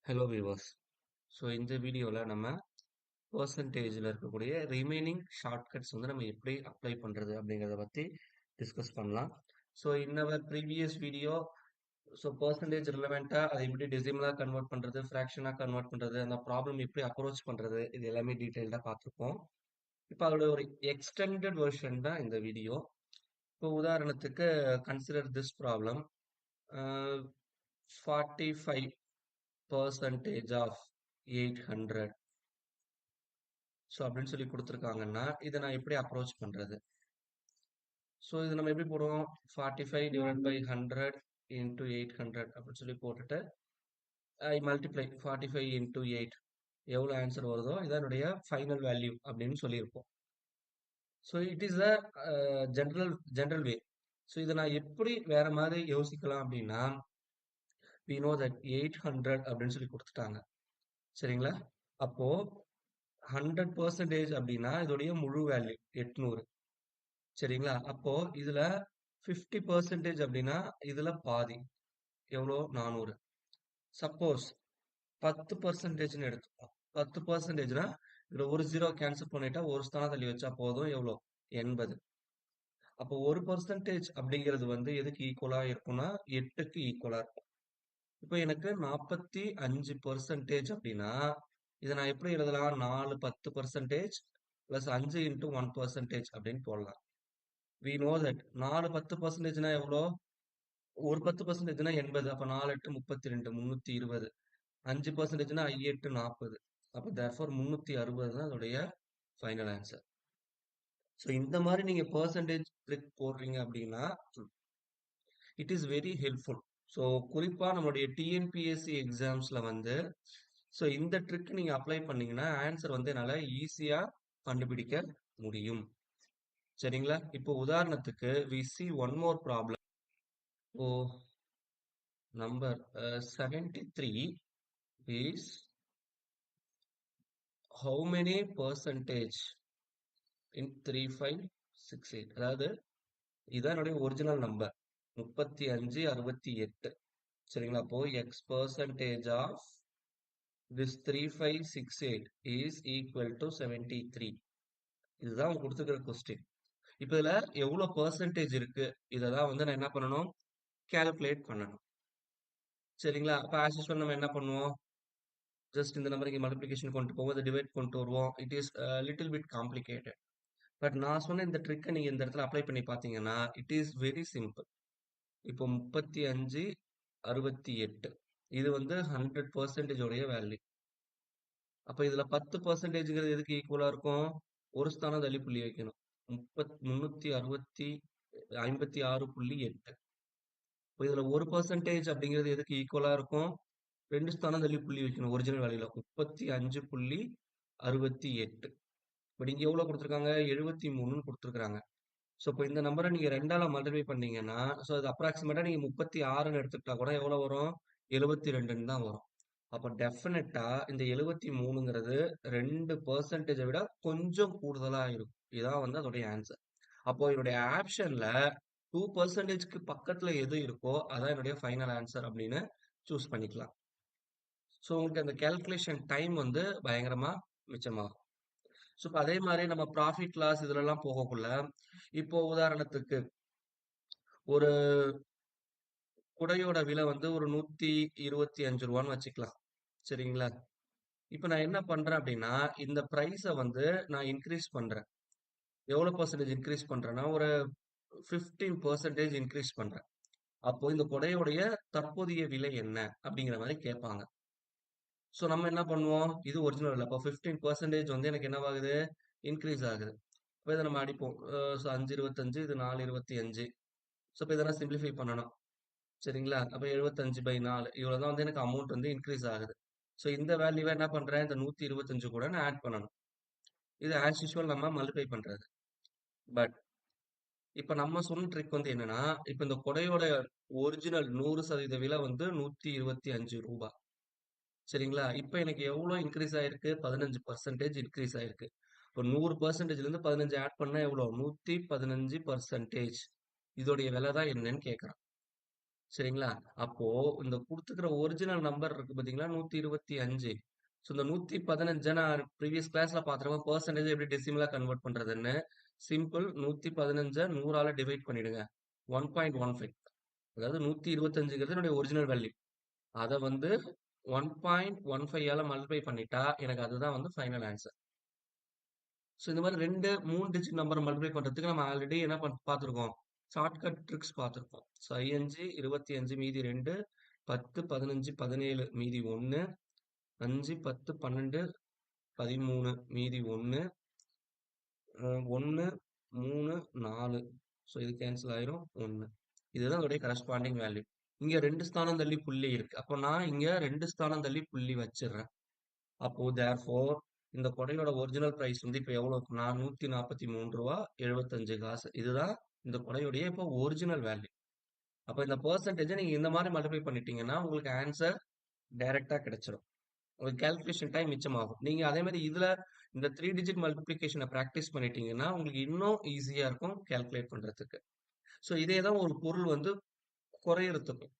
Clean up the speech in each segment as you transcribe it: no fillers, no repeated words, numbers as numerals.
Hello viewers. So இந்த வீடியோவில் நம்ம பர்சன்டேஜில் இருக்கக்கூடிய ரிமைனிங் ஷார்ட்கட்ஸ் வந்து நம்ம எப்படி அப்ளை பண்ணுறது அப்படிங்கிறத பற்றி டிஸ்கஸ் பண்ணலாம். So in our previous video so percentage ரிலவெண்ட்டாக அதை எப்படி டெசிமலாக கன்வெர்ட் பண்ணுறது, ஃப்ராக்ஷனாக கன்வெர்ட் பண்ணுறது, அந்த ப்ராப்ளம் எப்படி அப்ரோச் பண்ணுறது, இது எல்லாமே டீட்டெயில்டாக பார்த்துருப்போம். இப்போ அதோட ஒரு எக்ஸ்டெண்டட் வெர்ஷன் தான் இந்த வீடியோ. இப்போ உதாரணத்துக்கு consider this problem. 45% of 800. So அப்படின்னு சொல்லி கொடுத்துருக்காங்கன்னா இதை நான் எப்படி அப்ரோச் பண்ணுறது? ஸோ இது நம்ம எப்படி போடுவோம்? 45 / 100 into 800 அப்படின்னு சொல்லி போட்டுட்டு ஐ மல்டிப்ளை 45 into 8 எவ்வளோ ஆன்சர் வருதோ இதான் என்னுடைய ஃபைனல் வேல்யூ அப்படின்னு சொல்லியிருப்போம். So it is a general way. So இதை நான் எப்படி வேற மாதிரி யோசிக்கலாம் அப்படின்னா, we know that 800 அப்படின்னு சொல்லி கொடுத்துட்டாங்க, சரிங்களா? அப்போ 100% அப்படின்னா இதோடைய முழு வேல்யூ 800, சரிங்களா? அப்போ இதுல 50% அப்படின்னா இதுல பாதி எவ்வளோ? 400. சப்போஸ் 10%ன்னு எடுத்துப்போம். 10%னா இதுல ஒரு ஜீரோ கேன்சல் பண்ணிட்டா ஒரு ஸ்தானம் தள்ளி வச்சா போதும், எவ்வளோ? 80. அப்போ 1% அப்படிங்கிறது வந்து எதுக்கு ஈக்குவலா இருக்கும்னா 8க்கு ஈக்குவலா இருக்கும். இப்போ எனக்கு 45% அப்படின்னா இதை நான் எப்படி எழுதலாம்? 4 10% பிளஸ் 5 into 1% அப்படின்னு போடலாம். we know that 4 10%னா எவ்வளோ? ஒரு 10%னா 80. அப்ப 4 8 32 320. 5%னா 5 8 40. அப்ப therefore 360 தான் அதோடைய ஃபைனல் ஆன்சர். ஸோ இந்த மாதிரி நீங்க பெர்சன்டேஜ் ட்ரிக் போடுறீங்க அப்படின்னா it is very helpful. So குறிப்பா நம்மளுடைய டிஎன்பிஎஸ்சி எக்ஸாம்ஸ்ல வந்து ஸோ இந்த ட்ரிக் நீங்க அப்ளை பண்ணீங்கன்னா ஆன்சர் வந்து என்னால ஈஸியா கண்டுபிடிக்க முடியும், சரிங்களா? இப்போ உதாரணத்துக்கு we see one more problem. O number 73 is how many percentage in 3568. அதாவது இதான் என்னுடைய ஒரிஜினல் நம்பர் 3568, சரிங்களா? அப்போ x percentage of this 3568 is equal to 73. இதுதான் அவங்க கொடுத்துருக்கிற கொஸ்டின். இப்போ இதுல எவ்வளவு பெர்சன்டேஜ் இருக்கு இததான் வந்து நான் என்ன பண்ணணும்? கால்குலேட் பண்ணணும், சரிங்களா? அப்ப ஆஸ் யூசுவல் நம்ம என்ன பண்ணுவோம்? ஜஸ்ட் இந்த நம்பர் இங்கே மல்டிபிளிகேஷன் கொண்டு போவோம், அதை டிவைட் கொண்டு வருவோம். It is little bit complicated. But நான் சொன்ன இந்த ட்ரிக்கை நீங்க இந்த இடத்துல அப்ளை பண்ணி பார்த்தீங்கன்னா இட் இஸ் வெரி சிம்பிள். இப்போ 35 68 இது வந்து 100% உடைய வேல்யூ. அப்ப இதுல 10%ங்கிறது எதுக்கு ஈக்குவலா இருக்கும்? ஒரு ஸ்தானம் தள்ளி புள்ளி வைக்கணும். 356.8. இப்போ இதுல 1% அப்படிங்கிறது எதுக்கு ஈக்குவலா இருக்கும்? 2 ஸ்தானம் தள்ளி புள்ளி வைக்கணும் ஒரிஜினல் வேல்யூல 35.68. பட் இங்க எவ்வளவு கொடுத்துருக்காங்க? 73ன்னு கொடுத்துருக்காங்க. ஸோ இப்போ இந்த நம்பரை நீங்க 2ஆல மல்டிப்ளை பண்ணீங்கன்னா ஸோ அது அப்ராக்சிமேட்டா நீங்க 36ன்னு எடுத்துக்கிட்டா கூட எவ்வளவு வரும்? 72ன்னு தான் வரும். அப்போ டெஃபினட்டா இந்த 73ங்கிறது 2% விட கொஞ்சம் கூடுதலா இருக்கும். இதான் வந்து அதோடைய ஆன்சர். அப்போ என்னுடைய ஆப்ஷன்ல 2%க்கு பக்கத்துல எது இருக்கோ அதான் என்னுடைய ஃபைனல் ஆன்சர் அப்படின்னு சூஸ் பண்ணிக்கலாம். ஸோ உங்களுக்கு அந்த கால்குலேஷன் டைம் வந்து பயங்கரமா மிச்சமாகும். ஸோ இப்போ அதே மாதிரி நம்ம ப்ராஃபிட் லாஸ் இதுலலாம் போகக்குள்ள இப்போ உதாரணத்துக்கு ஒரு குடையோட விலை வந்து ஒரு 125 ரூபான்னு வச்சுக்கலாம், சரிங்களா? இப்போ நான் என்ன பண்றேன் அப்படின்னா இந்த பிரைஸை வந்து நான் இன்க்ரீஸ் பண்றேன். எவ்வளவு பர்சன்டேஜ் இன்க்ரீஸ் பண்றேன்னா ஒரு 15% இன்க்ரீஸ் பண்றேன். அப்போ இந்த கொடையோடைய தற்போதைய விலை என்ன அப்படிங்கிற மாதிரி கேட்பாங்க. ஸோ நம்ம என்ன பண்ணுவோம்? இது ஒரிஜினல் இல்லை. அப்போ 15% வந்து எனக்கு என்னவாகுது? இன்க்ரீஸ் ஆகுது. இப்போ இதை நம்ம அடிப்போம். ஸோ 5 25, இது 4 25. ஸோ இப்போ இதெல்லாம் சிம்பிளிஃபை பண்ணணும், சரிங்களா? அப்போ 75/4 இவ்வளவுதான் வந்து எனக்கு அமௌண்ட் வந்து இன்க்ரீஸ் ஆகுது. ஸோ இந்த வேல்யூவை என்ன பண்றேன்? இந்த 125 கூட நான் ஆட் பண்ணணும். இது ஆஸ் யூசுவல் நம்ம மல்டிப்ளை பண்றது. பட் இப்ப நம்ம சொன்ன ட்ரிக் வந்து என்னன்னா, இப்ப இந்த கொடையோட ஒரிஜினல் 100% விலை வந்து 125 ரூபாய், சரிங்களா? இப்ப எனக்கு எவ்வளவு இன்க்ரீஸ் ஆயிருக்கு? 15% இன்க்ரீஸ் ஆயிருக்கு. இப்போ 100%ல இருந்து 15 ஆட் பண்ணா எவ்வளவு? 115%. இதோடைய விலை தான் என்னன்னு கேட்கறான். சரிங்களா? அப்போ இந்த குடுத்துக்கிற ஒரிஜினல் நம்பர் இருக்கு பார்த்தீங்களா? 125. ஸோ இந்த 115 நான் ப்ரீவியஸ் கிளாஸ்ல பார்த்துருக்கோம். பெர்சன்டேஜ் எப்படி டெசிமலா கன்வெர்ட் பண்றதுன்னு. சிம்பிள் 115 100ஆல டிவைட் பண்ணிடுங்க. 1.15. அதாவது 125ங்கிறது என்னுடைய ஒரிஜினல் வேல்யூ. அத வந்து 1.15ஆல மல்டிப்ளை பண்ணிட்டா, எனக்கு அதுதான் வந்து ஃபைனல் ஆன்ஸர். ஸோ இந்த மாரி 2, 3 டிஜிட் நம்பர மல்டிப்ளை பண்றதுக்கு நம்ம ஆல்ரெடி என்ன பார்த்துருக்கோம். ஷார்ட்கட் ட்ரிக்ஸ் பார்த்துருக்கோம். ஸோ 5, 25 மீதி 2, 10, 15, 17 மீதி 1, 5, 10, 12, 13 மீதி 1, 1, 3, 4. ஸோ இது கேன்சல் ஆயிரும் 1. இதுதான் அதோடைய கரஸ்பாண்டிங் வேல்யூ. இங்க 2 ஸ்தானம் தள்ளி புள்ளி இருக்கு. அப்ப நான் இங்க 2 ஸ்தானம் தள்ளி புள்ளி வச்சிடுறேன். அப்போ தேர்ஃபோர் இந்த கொடையோட ஒரிஜினல் பிரைஸ் வந்து இப்ப எவ்வளவு இருக்குன்னா ரூ. 143.75. இதுதான் இந்த கொடையுடைய இப்போ ஒரிஜினல் வேல்யூ. அப்ப இந்த பெர்சன்டேஜ நீங்க இந்த மாதிரி மல்டிப்ளை பண்ணிட்டீங்கன்னா உங்களுக்கு ஆன்சர் டைரக்டா கிடைச்சிடும். உங்களுக்கு கால்குலேஷன் டைம் மிச்சமாகும். நீங்க அதே மாதிரி இதுல இந்த 3 டிஜிட் மல்டிப்ளிகேஷனை பிராக்டிஸ் பண்ணிட்டீங்கன்னா உங்களுக்கு இன்னும் ஈஸியா இருக்கும் கால்குலேட் பண்றதுக்கு. ஸோ இதே தான் ஒரு பொருள் வந்து குறையறதுக்கும்.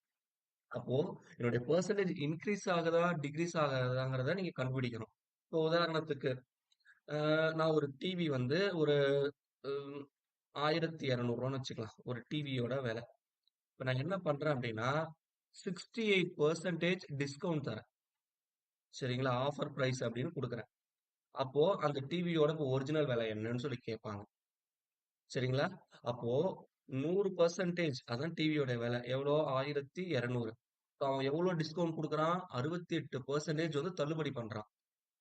அப்போ என்னுடைய பெர்சன்டேஜ் இன்க்ரீஸ் ஆகுதா, டிக்ரீஸ் ஆகுதாங்கிறத நீங்க கண்டுபிடிக்கணும். இப்போ உதாரணத்துக்கு நான் ஒரு டிவி வந்து ஒரு ம், 1200 வச்சுக்கலாம். ஒரு டிவியோட விலை. இப்ப நான் என்ன பண்றேன் அப்படின்னா, 68% டிஸ்கவுண்ட் தரேன். சரிங்களா? ஆஃபர் பிரைஸ் அப்படின்னு குடுக்குறேன். அப்போ அந்த டிவியோட இப்போ ஒரிஜினல் விலை என்னன்னு சொல்லி கேட்பாங்க. சரிங்களா? அப்போ 100% அதான் டிவியோட விலை. எவ்வளோ? 1200. அவன் எவ்வளோ டிஸ்கவுண்ட் குடுக்குறான்? 68% வந்து தள்ளுபடி பண்றான்.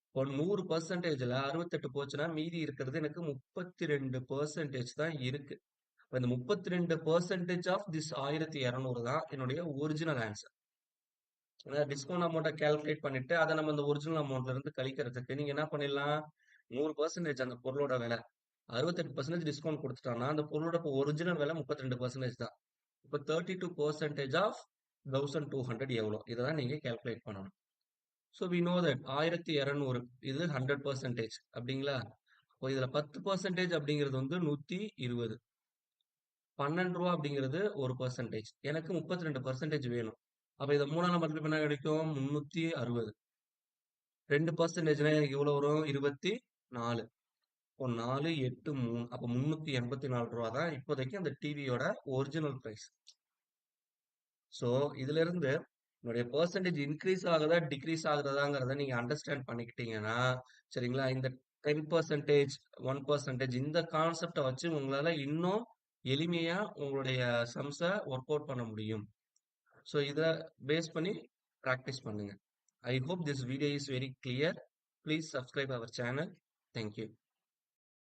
இப்போ 100%ல 68 போச்சுன்னா, மீதி இருக்கிறது எனக்கு 32% தான் இருக்கு. இப்ப இந்த 32% ஆஃப் திஸ் 1200 தான் என்னுடைய ஒரிஜினல் ஆன்ஸர். ஏன்னா டிஸ்கவுண்ட் அமௌண்ட்ட கால்குலேட் பண்ணிட்டு, அத நம்ம இந்த ஒரிஜினல் அமௌண்ட்ல இருந்து கழிக்கிறதுக்கு நீங்க என்ன பண்ணிடலாம்? 100% அந்த பொருளோட விலை. 68% டிஸ்கவுண்ட் குடுத்துட்டான்னா, அந்த பொருளோட இப்ப ஒரிஜினல் விலை 32% தான். இப்ப 32% ஆஃப் 1200 எவ்வளோ? இத தான் நீங்க கால்குலேட் பண்ணணும். ஸோ வி நோ தட் 1200 இது 100% அப்படிங்களா? அப்போ இதுல 10% அப்படிங்கிறது வந்து 120. ரூ. 12 அப்படிங்கிறது 1%. எனக்கு 32% வேணும். அப்ப இத 3ஆல மல்டிப்ளை பண்ணா கிடைக்கும் 360. 2%னா எனக்கு எவ்வளவு வரும்? 24. இப்போ 4, 8, 3. அப்ப ரூ. 384 தான் இப்போதைக்கு அந்த டிவியோட ஒரிஜினல் பிரைஸ். ஸோ இதிலிருந்து என்னுடைய பெர்சன்டேஜ் இன்க்ரீஸ் ஆகுதா, டிக்ரீஸ் ஆகுறதாங்கிறத நீங்க அண்டர்ஸ்டாண்ட் பண்ணிக்கிட்டீங்கன்னா, சரிங்களா? இந்த 10%, 1% இந்த கான்செப்ட்ட வச்சு உங்களால இன்னும் எளிமையா உங்களுடைய சம்ஸ ஒர்க் அவுட் பண்ண முடியும். ஸோ இத பேஸ் பண்ணி பிராக்டிஸ் பண்ணுங்க. I hope this video is very clear. Please subscribe our channel. Thank you.